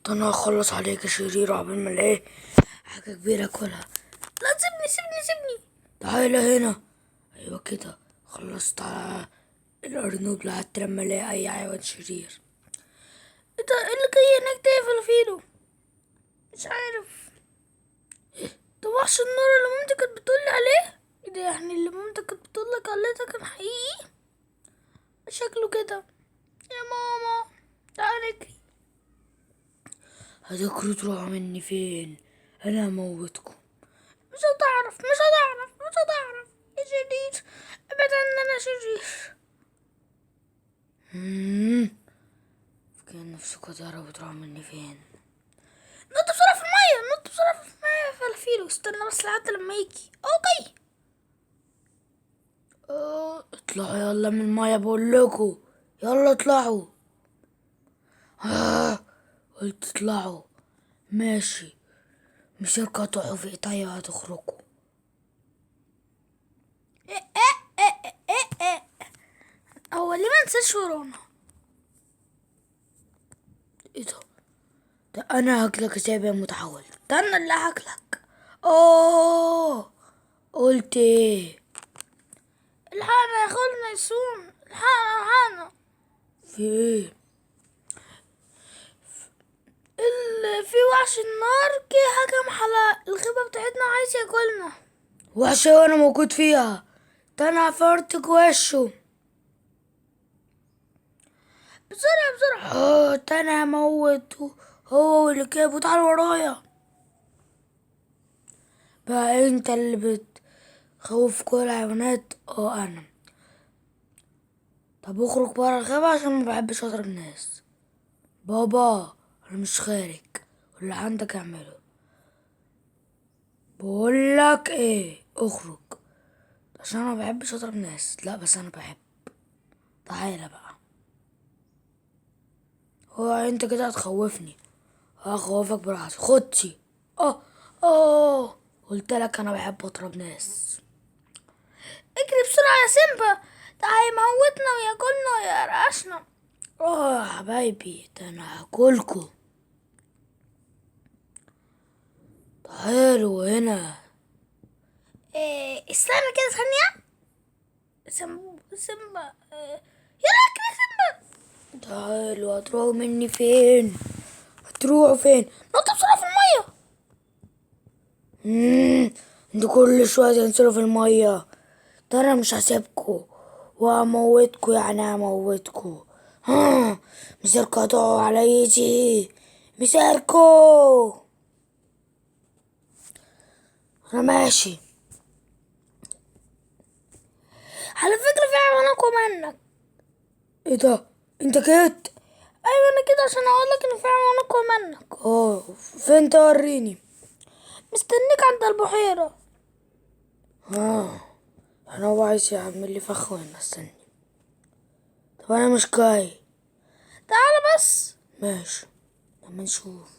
ده انا هخلص عليك يا شرير عقبال ما الاقي حاجة كبيرة اكلها. لا سيبني سيبني سيبني، تعالى هنا. ايوه كده، خلصت على الارنوب لحد لما الاقي اي حيوان شرير. ايه ده؟ ايه اللي جاي هناك ده يا فلافيلو؟ مش عارف. ده وحش النار اللي مامتي كانت بتقولي عليه. ايه ده؟ يعني اللي مامتك كانت بتقولك عليه ده كان حقيقي؟ شكله كده. يا ماما تعالي نجري. هتجروا تروحوا مني فين؟ انا هموتكم. مش هتعرف مش هتعرف مش هتعرف يا شرير، ابعد عني انا شرير. فكان نفسكوا تعرفوا تروحوا مني فين؟ نط بسرعة في المية، نط بسرعة في المية يا فلافيلو. استنى بس لحد لما يجي. اوكي. اطلعوا يلا من المية بقولكوا. يلا اطلعوا. قلت اطلعوا. ماشي. مش هتقطعوا في ايديا وهتخرجوا. هو ليه ما نساش ورانا؟ ايه ده انا هاكلك يا سابع متحول. ده انا اللي هاكلك. اوه، قلت ايه؟ الحقنا يا اخونا يسون، الحقنا. في ايه؟ في وحش النار جه هجم على الغابة بتاعتنا وعايز ياكلنا. وحش إيه وانا موجود فيها؟ ده انا عفرت وشه. بسرعة بسرعة. ده انا هموته هو واللي جابه. تعال ورايا بقى. انت اللي بتخوف كل الحيوانات. انا. طب اخرج برا الغابة عشان ما بحبش اضرب الناس. بابا انا مش خارج، واللي عندك اعمله. بقولك ايه، اخرج عشان انا ما بحبش اضرب ناس. لا بس انا بحب. تعالى بقى. هو انت كده هتخوفني؟ هخوفك براحتي. خدتي. اه قلت لك انا بحب اضرب ناس. اجري بسرعة يا سيمبا، ده هيموتنا وياكلنا ويقرقشنا. يا حبايبي، ده انا هاكلكوا. تعالوا هنا. استنى كده ثانية. سيمبا يلا اجري سيمبا. تعالوا، هتروحوا مني فين؟ هتروحوا فين؟ نط بسرعة في المية. انتوا كل شوية تنزلوا في المية. ده انا مش هسيبكوا وهموتكوا، يعني هموتكوا. ها، مسيركوا هتقعوا على ايدي. مسيركوا. انا ماشي. على فكرة في حيوان اقوى منك. ايه ده؟ انت كده؟ ايوه انا كده عشان اقولك ان في حيوان اقوى منك. فين؟ توريني. مستنيك عند البحيرة. انا هو عايز يعمل لي فخ وانا استني. طب انا مش جاي. تعالى بس. ماشي، لما نشوف.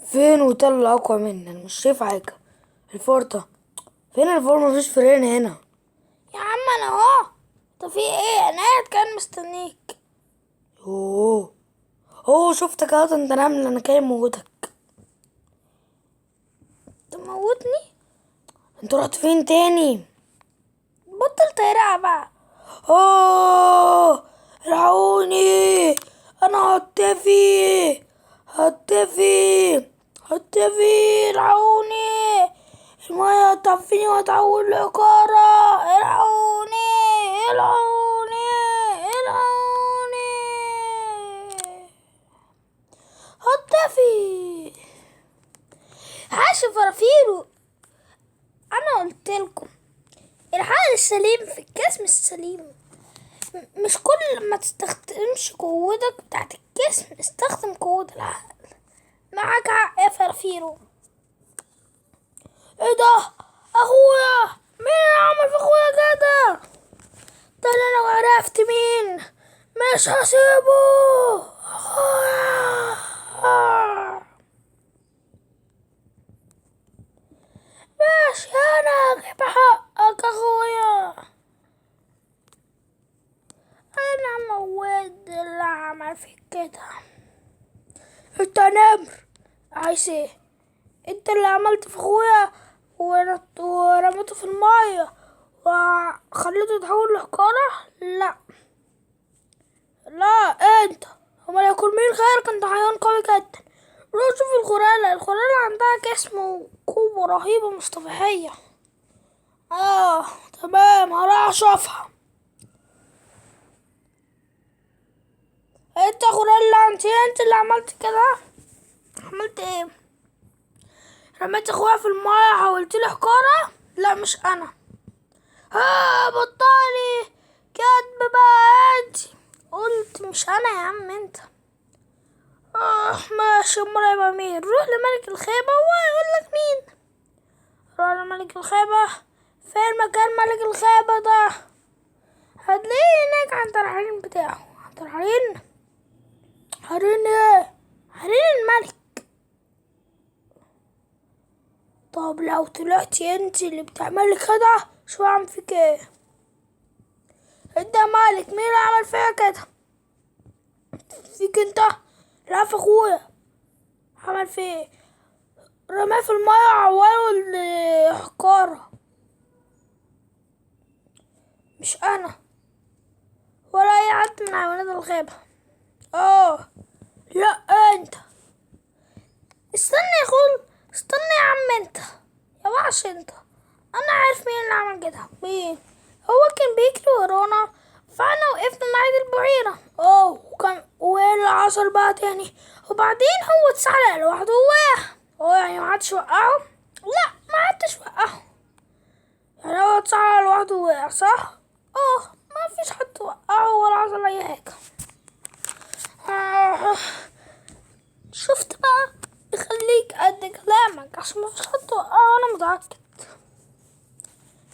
فين وطلع اقوى مني؟ انا مش شايف حاجه. الفرطه فين؟ الفرن مفيش فرين هنا. يا عم انا اهو. طب في ايه؟ انا قاعد كان مستنيك. شفتك اهو. انت نمل، انا كاين موتك. تموتني؟ انت رحت فين تاني؟ بطل تيرع بقى. اوه، العوني. انا هطفي هطفي هطفي. العوني. المية هتطفيني وهتحول لإقارة. العوني العوني العوني. هطفي. عاش فرافيرو. انا قلتلكم العقل السليم في الجسم السليم. مش كل ما تستخدمش قوتك بتاعت الجسم استخدم قوة العقل. معاك حق يا فرافيرو. ايه ده؟ اخويا. مين اللي عمل في اخويا كده؟ ده انا لو عرفت مين مش هسيبه. اخويا. ماشي، انا هجيب حقك اخويا. مواد اللي عمل فيك كده؟ انت نمر، عايز ايه؟ انت اللي عملت في اخويا ورميته في المية وخليته يتحول لحجارة؟ لا لا، انت امال يكون مين غيرك؟ انت حيوان قوي جدا. روح شوف الغوريلا عندها جسم وقوة رهيبة مش طبيعية. تمام، هروح اشوفها. انت غوريلا، انت اللي عملت كده؟ عملت ايه؟ رميت اخويا في المايه حولت له حجارة؟ لا مش انا. بطلي كدب بقى انت. قلت مش انا يا عم انت. ماشي، امال يبقى مين؟ روح لملك الخيبة هو يقول لك مين. روح لملك الخيبة. فين مكان ملك الخيبة ده؟ هتلاقيه هناك عند الحريم بتاعه. عند الحريم؟ حريم ايه؟ حريم الملك. طب لو طلعتي انت اللي بتعملي كده شو عم فيك ايه؟ انت مالك؟ مين اللي عمل فيها كده؟ فيك انت؟ لا، في اخويا. عمل فيه ايه؟ رماه في المية عوله الحجارة. مش انا ولا اي حد من حيوانات الغابة. لا انت. استنى يا خول، استنى يا عم انت، يا وحش انت. انا عارف مين اللي عمل كده. مين؟ هو كان بيجري ورانا فانا وقفنا نعيد البحيرة. وكان وايه اللي حصل بقى تاني؟ وبعدين هو اتسرق لوحده ووقع. يعني محدش وقعه؟ لا، محدش وقعه. يعني هو اتسرق لوحده ووقع صح؟ ما فيش حد وقعه ولا حصل اي حاجة. آه. شفت بقى؟ يخليك قد كلامك عشان ما فيش حد وقعه، انا متأكد.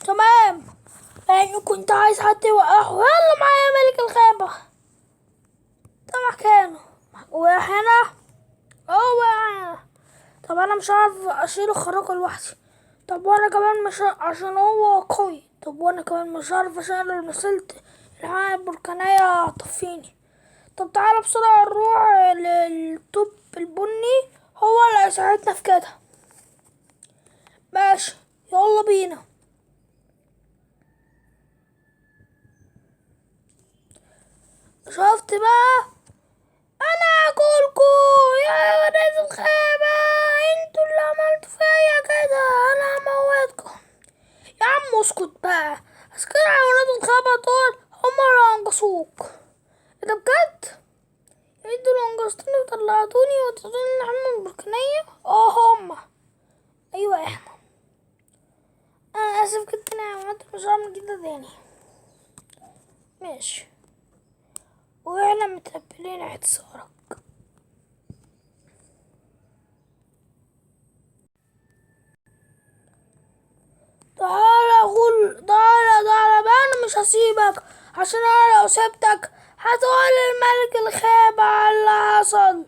تمام، يعني كنت عايز حد يوقعه. يلا معايا ملك الغابة. ده مكانه وهنا. هنا. طب انا مش عارف اشيل الخراقة لوحدي. طب وانا كمان مش عشان هو قوي. طب وانا كمان مش عارف اشيل المسلت الحياة البركانية طفيني. طب تعالى بسرعة نروح للطب البني، هو اللي هيساعدنا في كده. ماشي، يلا بينا. شفت بقى؟ انا اقولكو يا ولاد الخيبة، انتوا اللي عملتوا فيا كده. انا هموتكم. يا عم اسكت بقى. عسكري ولاد الخيبة دول هما اللي انقذوك. ايه ده بجد؟ انتوا اللي انقذتوني وطلعتوني واديتوني النعمة البركانية؟ هما. ايوه احنا. انا اسف جدا يا عماد، مش هعمل كده تاني. ماشي، واحنا متقبلين اعتذارك. تعالى بقى، انا مش هسيبك عشان انا لو سبتك هتقول الملك الغابة على اللي حصل.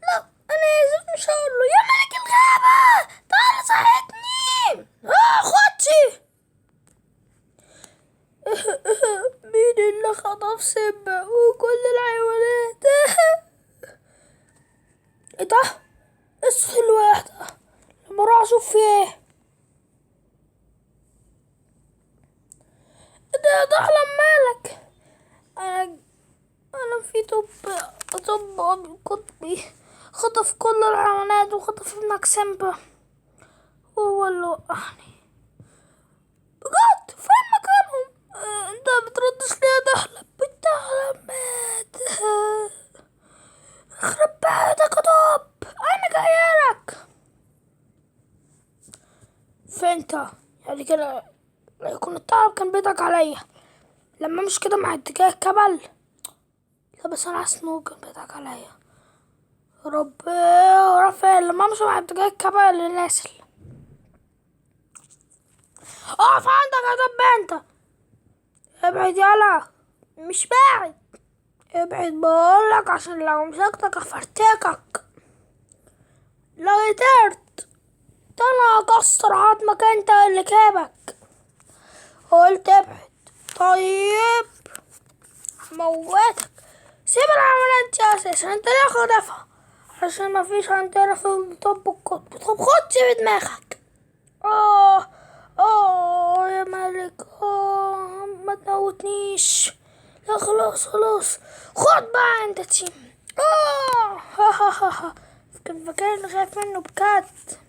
لا، انا اسف مش هقوله. يا ملك الغابة تعالى ساعدني. خدتي. مين اللي خطف سيمبا وكل الحيوانات؟ ايه ده؟ الصوت الواحد ده؟ لما اروح اشوف فيه ايه. ده احلم مالك. انا انا في طب أبي قطبي خطف كل الحيوانات وخطف ابنك سيمبا، هو اللي وقعني. بجد؟ فين مكانهم؟ انت بتردش ليه؟ بتحلم مات. اخرب بيتك يا طب، انا جايلك. فين انت؟ يعني كده لا يكون الطلب كان بيضحك عليا لما مش كده مع اتجاه كبل. لا بس انا حاسس انه كان بيضحك عليا. ربي، رافائيل لما امشي مع اتجاه الكبل ناسل. اقف عندك يا طب انت. ابعد يلا. مش بعد. ابعد بقولك عشان لو مسكتك افرتكك. لو قدرت انا هكسر عظمك انت اللي كابك. قلت ابعد. طيب هموتك. سيب العمليات دي اساسا، انت ليه خاطفها؟ عشان مفيش عندنا في الطب القطبي. طب خد سيب دماغك. اه اه يا ملك، ما تموتنيش. لا خلاص خلاص، خد بقى انت تيم. ها ها ها ها. فاكر خايف منه بجد.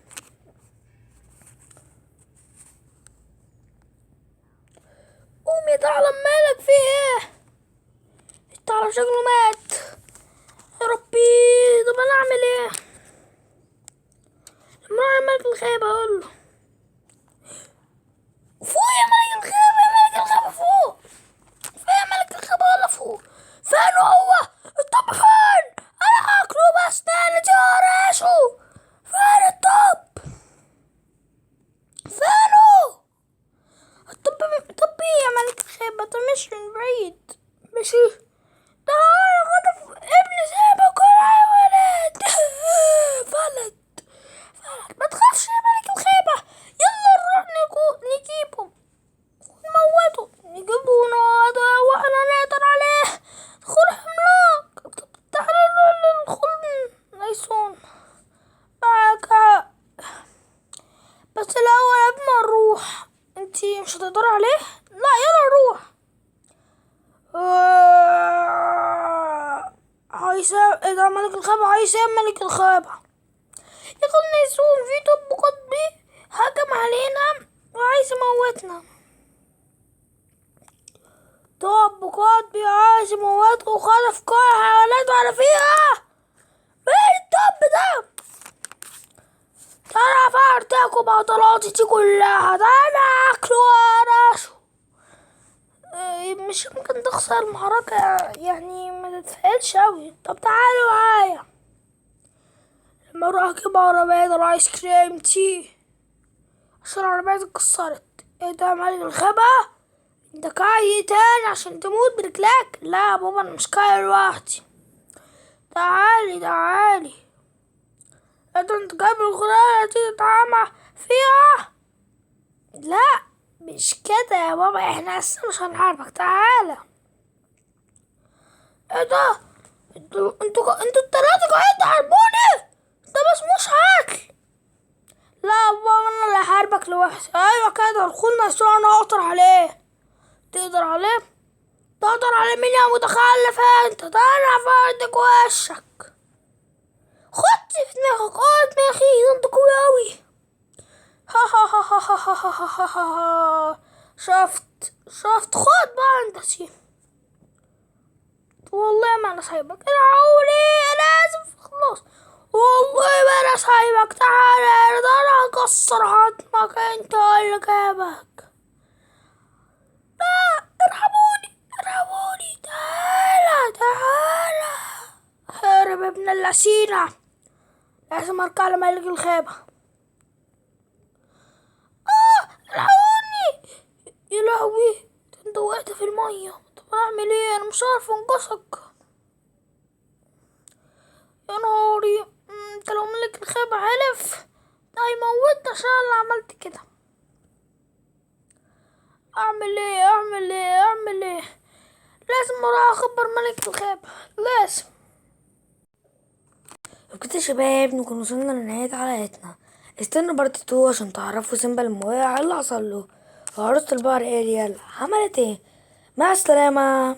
قوم يا ثعلب، مالك في ايه؟ الثعلب شكله مات. يا ربي، طب انا اعمل ايه؟ لما اروح ملك الغابة اقول له فوق يا ملك الغابة، يا ملك الغابة فوق. فين يا ملك الغابة ولا فوق؟ فين هو؟ الطب فين؟ انا هاكله بس تاني جارشه. فين الطب؟ فين هو؟ الطب ايه يا ملك الغابة؟ ده مش من بعيد. مشي. ده انا خطف ابن زيبة كلها يا ولد. فلت. ما تخافش يا ملك الغابة، يلا نروح نجيبه ونموته، نجيبه ونقعد واحنا نقدر عليه. دخول عملاق. طب تعالى نروح للخلد ليسون معاك. بس الأول قبل ما نروح، انتي مش هتقدري عليه؟ لا يلا نروح. هيساب ايه ده؟ ملك الغابة هيساب ملك الغابة. يقول نيسون في طب قطبي هجم علينا وعايز يموتنا. طب قطبي عايز يموتك وخطف كل الحيوانات على فيها. مين الطب ده؟ انا فرتكم عضلاتي دي كلها، ده انا اكله وارشه. مش ممكن تخسر المعركة يعني، ما تتفائلش اوي. طب تعالوا معايا لما اروح اجيب عربية الايس كريم تي، عشان العربية اتكسرت. ايه ده يا ملك الغابة؟ انت كاي تاني عشان تموت برجلك؟ لا يا بابا، انا مش كاي لوحدي. تعالي تعالي. ايه ده، انت جايب الغراية دي تتعمى فيها؟ لا مش كده يا بابا، احنا اصلا مش هنحاربك. تعالى. ايه ده؟ انتوا التلاتة قاعدين تحاربوني؟ ده بس مش اكل. لا يا بابا، انا اللي هحاربك لوحدي. ايوه كده، دخلنا سوا، انا اقدر عليه. تقدر عليه؟ تقدر على مين يا متخلف انت؟ ده انا هفردك وشك. خد في دماغك. دماغي ده انت قوي اوي. ها ها ها ها ها ها ها ها ها. شفت خد بقى انت سيب. والله ما انا سايبك، العوني انا اسف خلاص. والله ما انا سايبك. تعالى، ده انا هكسر عظمك انت اللي جابك. لا ارحموني ارحموني. تعالى تعالى. هرب ابن اللسينة. لازم ارجع لملك الغابة. العوني. يا لهوي، ده انت وقعت في المية. طب اعمل ايه؟ انا مش عارف انقذك. يا نهاري. انت لو ملك الغابة عرف ده هيموتني عشان انا اللي عملت كده. اعمل ايه؟ لازم اروح اخبر ملك الغابة، لازم. وكده يا شباب نكون وصلنا لنهاية حلقتنا. استنوا بارت 2 عشان تعرفوا سيمبا الموقع اللي حصل له. وعروسة البحر اريال عملت ايه. مع السلامة.